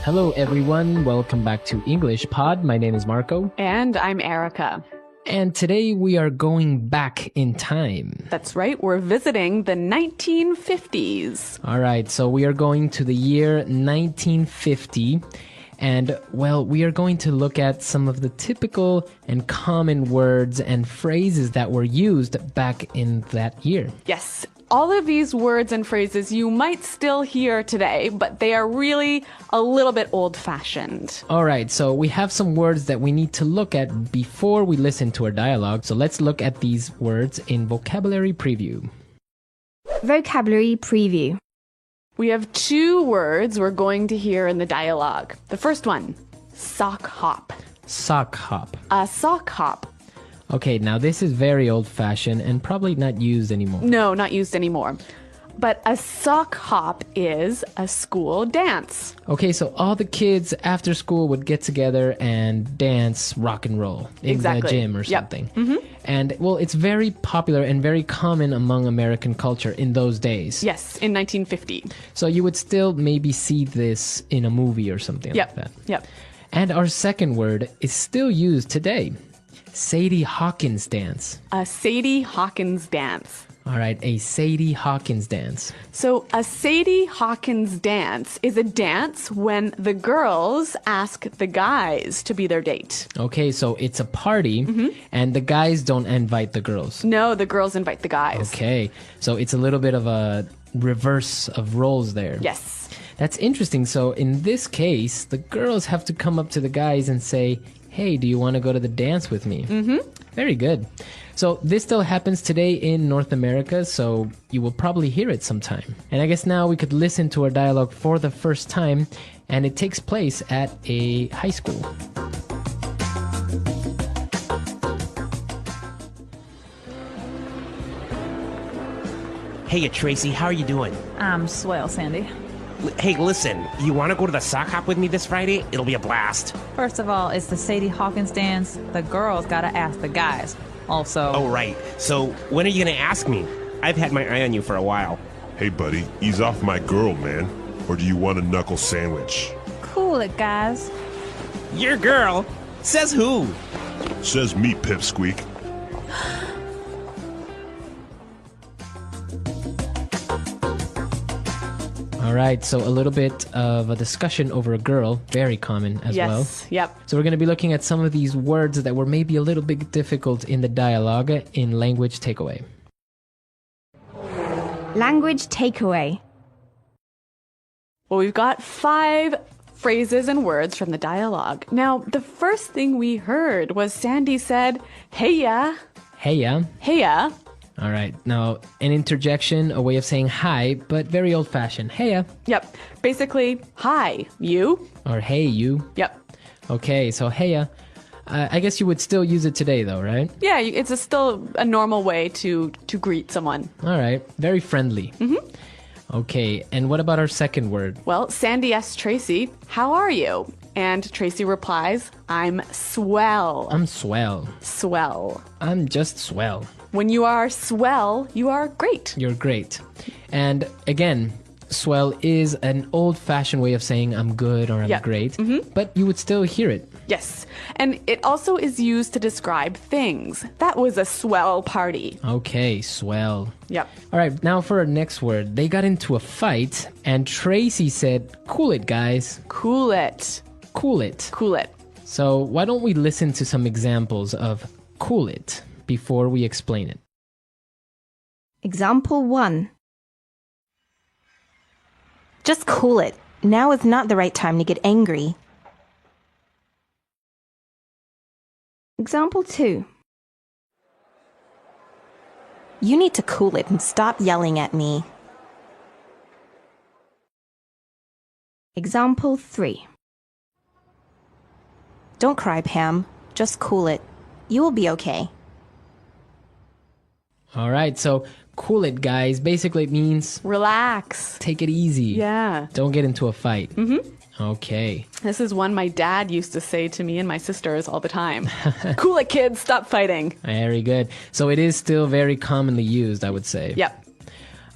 Hello, everyone. Welcome back to English Pod. My name is Marco. And I'm Erica. And today we are going back in time. That's right. We're visiting the 1950s. All right. So we are going to the year 1950. And, well, we are going to look at some of the typical and common words and phrases that were used back in that year. Yes. All of these words and phrases you might still hear today, but they are really a little bit old-fashioned. All right, so we have some words that we need to look at before we listen to our dialogue. So let's look at these words in Vocabulary Preview. Vocabulary Preview. We have two words we're going to hear in the dialogue. The first one, sock hop. Sock hop. A sock hop. Okay, now this is very old-fashioned and probably not used anymore. No, not used anymore. But a sock hop is a school dance. Okay, so all the kids after school would get together and dance rock and roll in the gym or something. Yep. Mm-hmm. And, well, it's very popular and very common among American culture in those days. Yes, in 1950. So you would still maybe see this in a movie or something like that. Yep. And our second word is still used today. Sadie Hawkins dance. A Sadie Hawkins dance. All right, a Sadie Hawkins dance. So a Sadie Hawkins dance is a dance when the girls ask the guys to be their date. Okay, so it's a party, and the guys don't invite the girls. No, the girls invite the guys. Okay, so it's a little bit of a reverse of roles there. Yes. That's interesting. So in this case, the girls have to come up to the guys and say, hey, do you want to go to the dance with me? Mm-hmm. Very good. So this still happens today in North America, so you will probably hear it sometime. And I guess now we could listen to our dialogue for the first time, and it takes place at a high school. Hey, Tracy, how are you doing? I'm swell, Sandy. Hey, listen, you want to go to the sock hop with me this Friday? It'll be a blast. First of all, it's the Sadie Hawkins dance. The girls gotta ask the guys. Also... Oh, right. So, when are you going to ask me? I've had my eye on you for a while. Hey, buddy, ease off my girl, man. Or do you want a knuckle sandwich? Cool it, guys. Your girl? Says who? Says me, pipsqueak. All right, so a little bit of a discussion over a girl, very common as well. Yes, yep. So we're going to be looking at some of these words that were maybe a little bit difficult in the dialogue in Language Takeaway. Language Takeaway. Well, we've got 5 phrases and words from the dialogue. Now, the first thing we heard was Sandy said, "Heya." Heya. Heya. All right, now an interjection, a way of saying hi, but very old-fashioned. Heya. Yep. Basically, hi, you. Or hey, you. Yep. Okay, so heya. I guess you would still use it today, though, right? Yeah, it's still a normal way to greet someone. All right, very friendly. Okay, and what about our second word? Well, Sandy asks Tracy, "How are you?" And Tracy replies, "I'm swell." I'm swell. Swell. I'm just swell. When you are swell, you are great. You're great. And again, swell is an old-fashioned way of saying I'm good or I'm great, but you would still hear it. Yes. And it also is used to describe things. That was a swell party. Okay, swell. Yep. All right, now for our next word. They got into a fight, and Tracy said, "Cool it, guys. Cool it. Cool it." Cool it. So why don't we listen to some examples of cool it before we explain it? Example 1. Just cool it. Now is not the right time to get angry. Example 2. You need to cool it and stop yelling at me. Example 3. Don't cry, Pam. Just cool it. You will be okay. All right, so cool it, guys. Basically, it means Relax. take it easy. Yeah. Don't get into a fight. Okay. This is one my dad used to say to me and my sisters all the time. Cool it, kids. Stop fighting. Very good. So it is still very commonly used, I would say. Yep.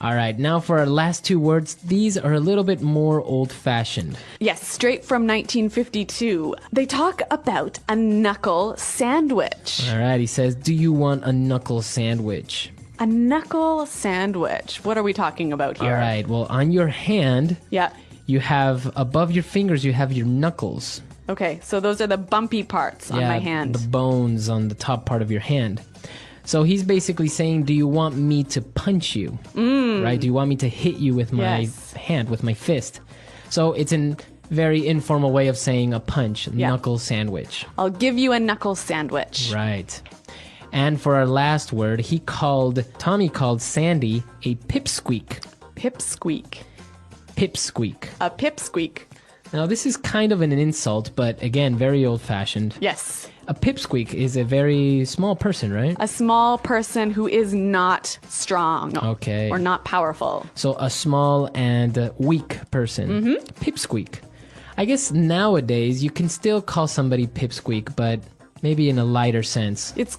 All right, now for our last two words. These are a little bit more old-fashioned. Yes, straight from 1952. They talk about a knuckle sandwich. All right, he says, do you want a knuckle sandwich? A knuckle sandwich. What are we talking about here? All right, well, on your hand, Yeah. you have, above your fingers, you have your knuckles. Okay, so those are the bumpy parts on my hand. The bones on the top part of your hand. So he's basically saying, do you want me to punch you? Right? Do you want me to hit you with my hand, with my fist? So it's a very informal way of saying a punch, knuckle sandwich. I'll give you a knuckle sandwich. Right. And for our last word, Tommy called Sandy a pipsqueak. Pipsqueak. Pipsqueak. A pipsqueak. Now, this is kind of an insult, but again, very old-fashioned. Yes. A pipsqueak is a very small person, right? A small person who is not strong. Okay. Or not powerful. So a small and weak person. Pipsqueak. I guess nowadays you can still call somebody pipsqueak, but maybe in a lighter sense. It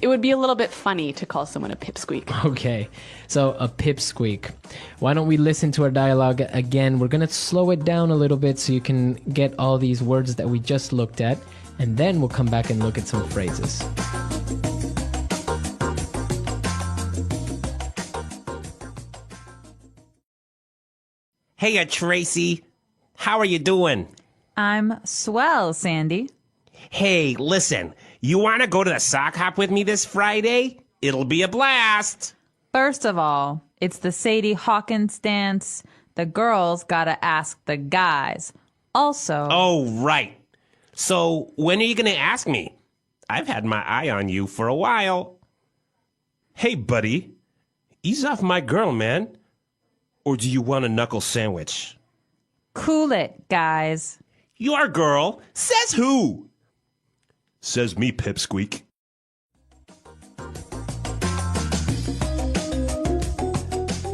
would be a little bit funny to call someone a pipsqueak. Okay, so a pipsqueak. Why don't we listen to our dialogue again? We're going to slow it down a little bit so you can get all these words that we just looked at, and then we'll come back and look at some phrases. Hey, Tracy. How are you doing? I'm swell, Sandy. Hey, listen. You want to go to the sock hop with me this Friday? It'll be a blast. First of all, it's the Sadie Hawkins dance. The girls gotta ask the guys. Also... Oh, right. So, when are you going to ask me? I've had my eye on you for a while. Hey, buddy. Ease off my girl, man. Or do you want a knuckle sandwich? Cool it, guys. Your girl? Says who? Says me, pipsqueak.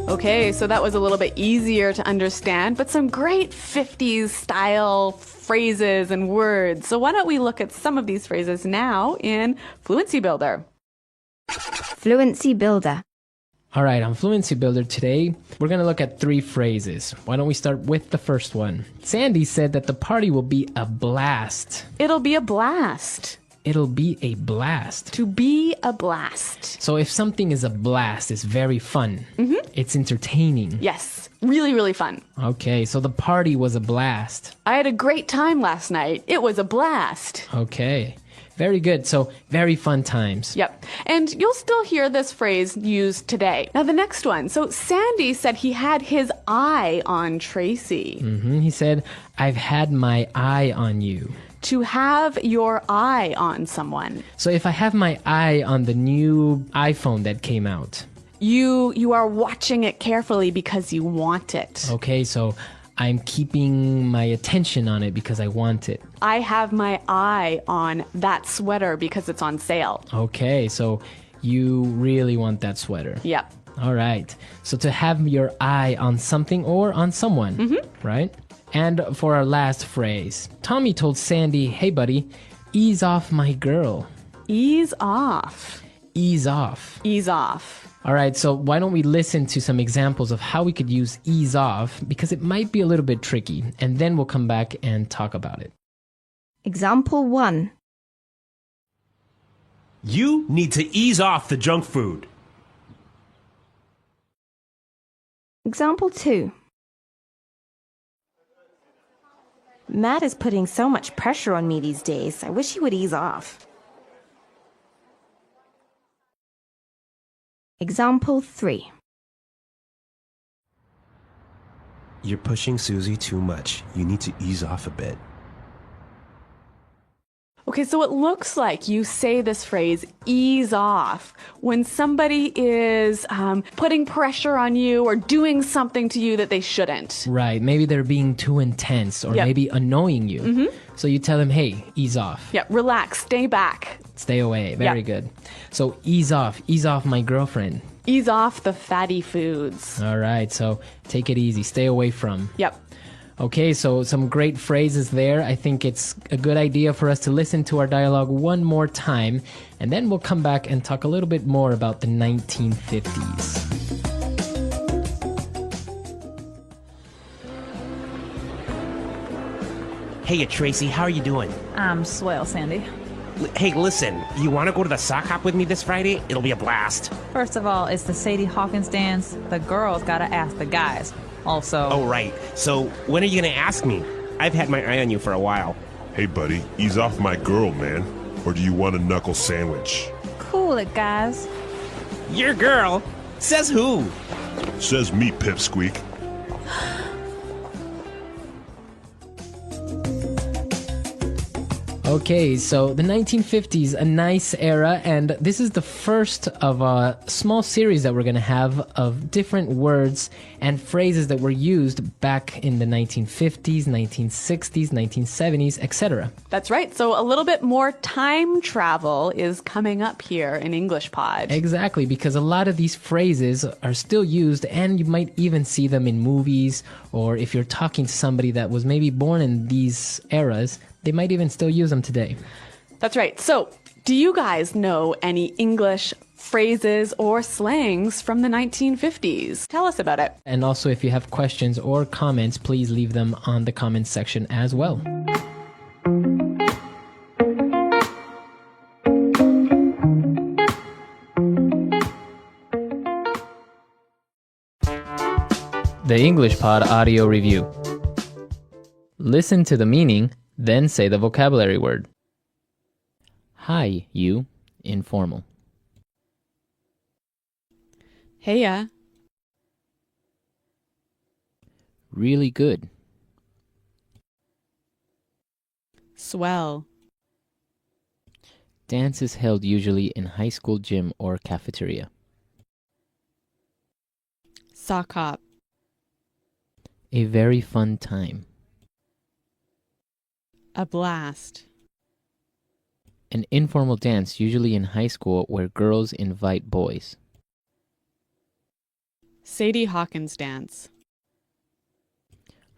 Okay, so that was a little bit easier to understand, but some great 50s style phrases and words. So why don't we look at some of these phrases now in Fluency Builder? Fluency Builder. All right, on Fluency Builder today, we're going to look at 3 phrases. Why don't we start with the first one? Sandy said that the party will be a blast. It'll be a blast. It'll be a blast. To be a blast. So if something is a blast, it's very fun. It's entertaining. Yes, really, really fun. Okay, so the party was a blast. I had a great time last night. It was a blast. Okay, very good. So very fun times. Yep. And you'll still hear this phrase used today. Now, the next one. So Sandy said he had his eye on Tracy. He said, I've had my eye on you. To have your eye on someone. So if I have my eye on the new iPhone that came out. You are watching it carefully because you want it. Okay, so I'm keeping my attention on it because I want it. I have my eye on that sweater because it's on sale. Okay, so you really want that sweater. Yep. All right. So to have your eye on something or on someone, right? And for our last phrase, Tommy told Sandy, hey, buddy, ease off my girl. Ease off. Ease off. Ease off. All right, so why don't we listen to some examples of how we could use ease off, because it might be a little bit tricky, and then we'll come back and talk about it. Example 1. You need to ease off the junk food. Example 2. Matt is putting so much pressure on me these days. I wish he would ease off. Example 3. You're pushing Susie too much. You need to ease off a bit. Okay, so it looks like you say this phrase, ease off, when somebody is putting pressure on you or doing something to you that they shouldn't. Right, maybe they're being too intense or Yep. maybe annoying you. So you tell them, hey, ease off. Yeah, relax, stay back. Stay away. Very Yep. good. So ease off my girlfriend. Ease off the fatty foods. All right, so take it easy. Stay away from. Yep. Okay, so some great phrases there. I think it's a good idea for us to listen to our dialogue one more time, and then we'll come back and talk a little bit more about the 1950s. Hey, Tracy, how are you doing? I'm swell, Sandy. Hey, listen, you want to go to the sock hop with me this Friday? It'll be a blast. First of all, it's the Sadie Hawkins dance. The girls gotta ask the guys. Also, Oh, right. So, when are you going to ask me? I've had my eye on you for a while. Hey, buddy, ease off my girl, man. Or do you want a knuckle sandwich? cool it, guys. Your girl? Says who? Says me, Pipsqueak. Okay, so the 1950s, a nice era, and this is the first of a small series that we're going to have of different words and phrases that were used back in the 1950s, 1960s, 1970s, etc. That's right. So a little bit more time travel is coming up here in English Pod. Exactly, because a lot of these phrases are still used, and you might even see them in movies, or if you're talking to somebody that was maybe born in these eras, they might even still use them today. That's right. So, do you guys know any English phrases or slangs from the 1950s? Tell us about it. And also, if you have questions or comments, please leave them on the comments section as well. The English Pod Audio Review. Listen to the meaning, then say the vocabulary word. Hi, you. Informal. Heya. Really good. Swell. Dance is held usually in high school gym or cafeteria. Sock hop. A very fun time. A blast. An informal dance usually in high school where girls invite boys. Sadie Hawkins dance.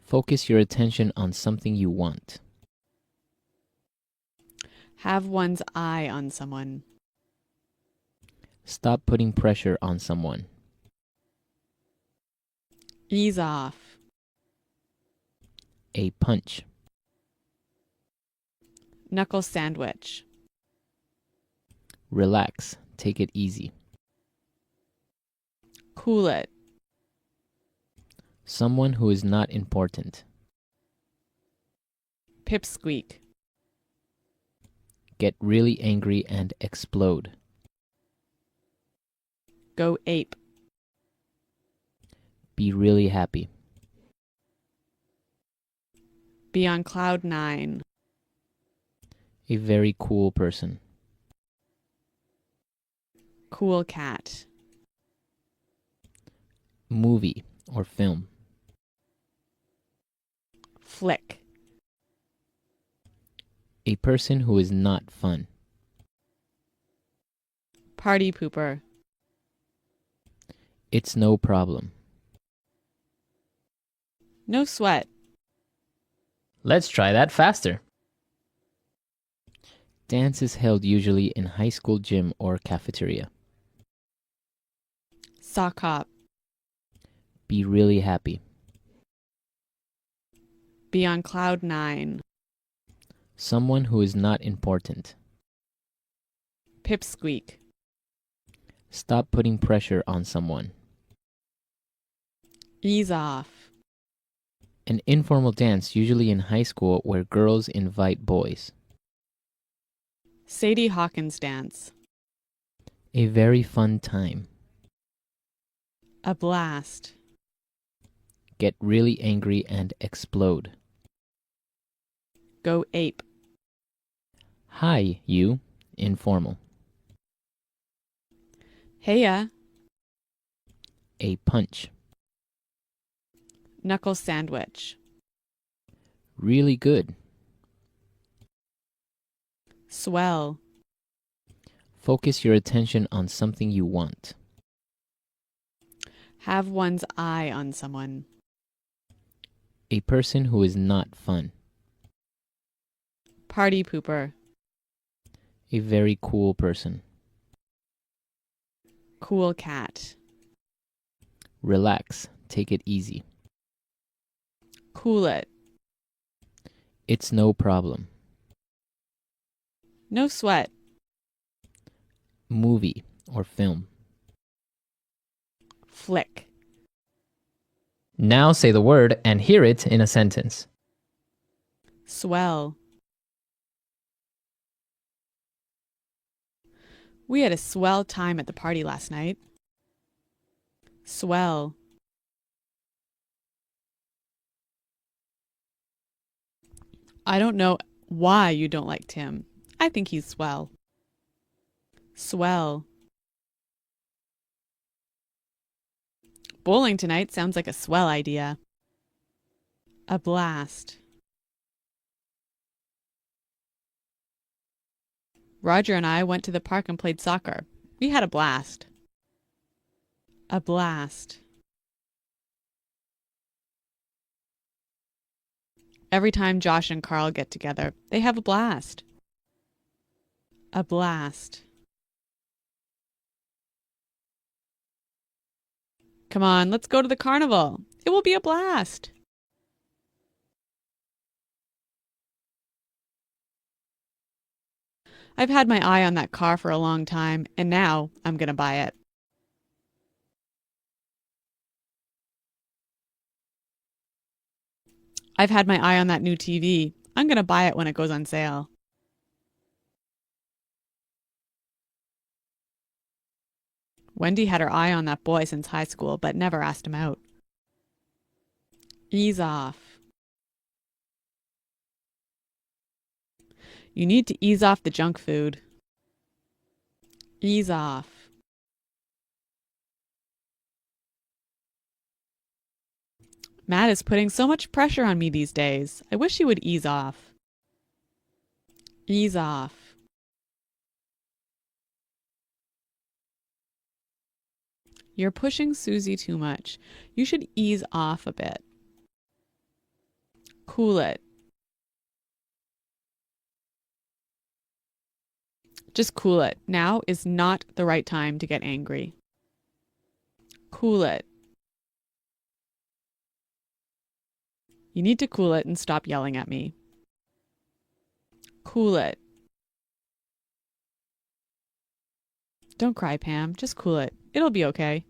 Focus your attention on something you want. Have one's eye on someone. Stop putting pressure on someone. Ease off. A punch. Knuckle sandwich. Relax. Take it easy. Cool it. Someone who is not important. Pipsqueak. Get really angry and explode. Go ape. Be really happy. Be on cloud nine. A very cool person. Cool cat. Movie or film. Flick. A person who is not fun. Party pooper. It's no problem. No sweat. Let's try that faster. Dance is held usually in high school gym or cafeteria. Sock hop. Be really happy. Be on cloud nine. Someone who is not important. Pipsqueak. Stop putting pressure on someone. Ease off. An informal dance usually in high school where girls invite boys. Sadie Hawkins dance. A very fun time. A blast. Get really angry and explode. Go ape. Hi, you. Informal. Heya. A punch. Knuckle sandwich. Really good. Swell. Focus your attention on something you want. Have one's eye on someone. A person who is not fun. Party pooper. A very cool person. Cool cat. Relax. Take it easy. Cool it. It's no problem. No sweat. Movie or film. Flick. Now say the word and hear it in a sentence. Swell. We had a swell time at the party last night. Swell. I don't know why you don't like Tim. I think he's swell. Swell. Bowling tonight sounds like a swell idea. A blast. Roger and I went to the park and played soccer. We had a blast. A blast. Every time Josh and Carl get together, they have a blast. A blast. Come on, let's go to the carnival. It will be a blast. I've had my eye on that car for a long time, and now I'm going to buy it. I've had my eye on that new TV. I'm going to buy it when it goes on sale. Wendy had her eye on that boy since high school, but never asked him out. Ease off. You need to ease off the junk food. Ease off. Matt is putting so much pressure on me these days. I wish he would ease off. Ease off. You're pushing Susie too much. You should ease off a bit. Cool it. Just cool it. Now is not the right time to get angry. Cool it. You need to cool it and stop yelling at me. Cool it. Don't cry, Pam. Just cool it. It'll be okay.